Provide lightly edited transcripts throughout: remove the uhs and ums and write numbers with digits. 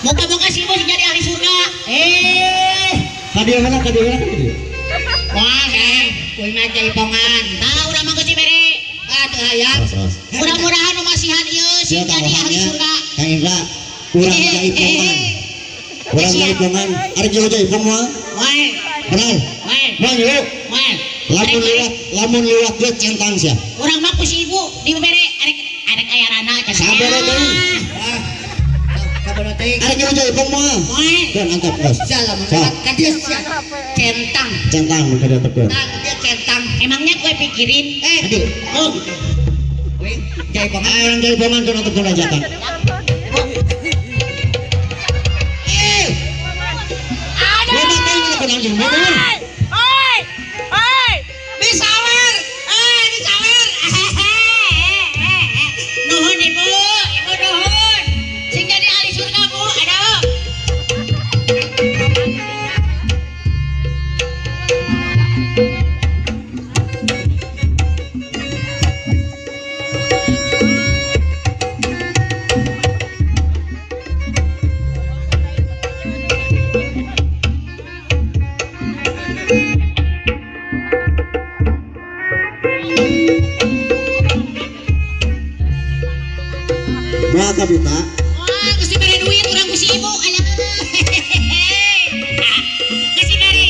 Moga-moga si ibu jadi ahli surga. Kadieu heula kadieu. Wah, kuy mah jaipongan. Tah urang mah geus dibere. Teu hayang. Mudah-mudahan nu masihan ieu si jadi ahli surga. Kang Indra, urang jaipongan. Urang jaipongan, ari jaipong mah. Wae. Benar. Wae. Mau yuk. Wae. Lamun liwat ge centang sia. Urang mah ku si ibu dibere arek aya rana cenah. Sabere deui. Sabere teh. Ari jaipong mah. Wae. Dan antep geus. Salah menurut ka dia centang. Centang mun kada tekeun. Dia centang. Emangnya gue pikirin Aduh. oh gitu. Gue jaipongan. Urang jaipongan kana tekeun ajakan. Disawer, disawer. Nuhun ibu nuhun. Sing jadi ahli surga bu, aduh. Berapa Bita? Wah, gusti beri duit urang gusti ibu. Alah. Gusti beri.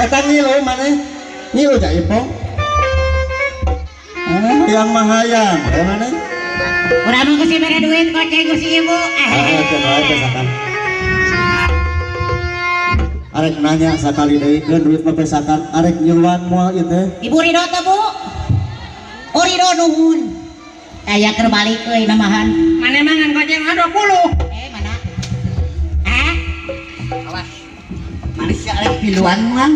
Eta ngilu mana? Ngilu jaipong. Yang mahayang, mana? Urang mah gusti beri duit goceng gusti ibu. Pesakan. Arek nanya sakali deui, keun duit mah pesakan. Arek nyuruhan moal ieu teh. Ibu ridho teh bu. Oh ridho nuhun. Aya keur balik euy namahan. Mana mah ngan goceng 20. Mana? Awas. Manusia arek piluan mah.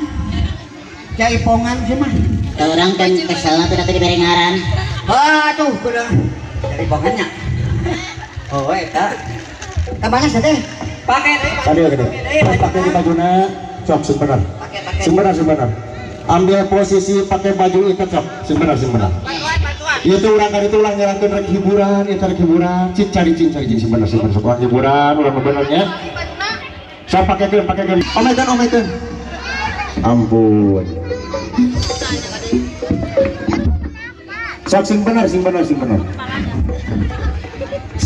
Jaipongan sih mah. Orang kan kesel tuh tadi diberi ngaran. Wah tuh kudu jaipongannya. Oh eta. Tambahan teh. Pakai teh. Tadi gede. Pakai di bajuna, sok sebentar. Sebentar. Ambil posisi pakai baju itu sok sebentar. Itu orang kan itu ulang nyerangkeun rek hiburan, itu rek hiburan. Cari sebentar sok hiburan ulah benernya. Sok pakekeun. Omekeun. Ampun. Sok sing bener. Sing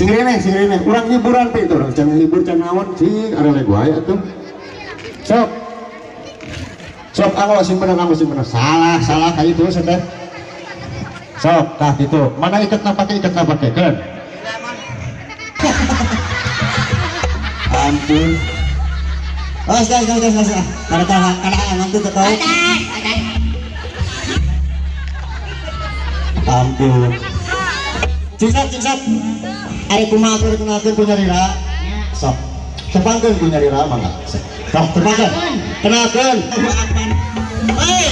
rene. Urang hiburan teh itu, jangan hibur can naon sing are lego aya tuh. Sok aku sing bener. Salah ka itu teh. Sok tah kitu. Mana iketna pake keun. Ampun. Gas. Kada nanti teh kau. Ampun. Cingsat. Ari kumaha atuh kenalkeun punya Rira? Sok. Tepangkeun punya Rira mangga. Sok tepangkeun. Kenalkeun. Hei.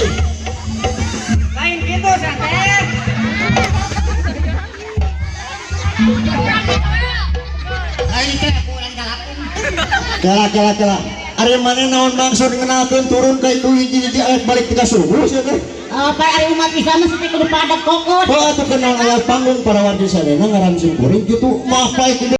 Lain gitu santai. Lain teh kurang galak. Kela. Ari mana naon maksud ngenalkeun turun ka itu hiji aya balik tika subuh sia teh. Apa ari umat Islam mesti kudu padat kokot. Oh atuh kenal aya panggung para warga sadaya ngaran simkuring kitu mah pae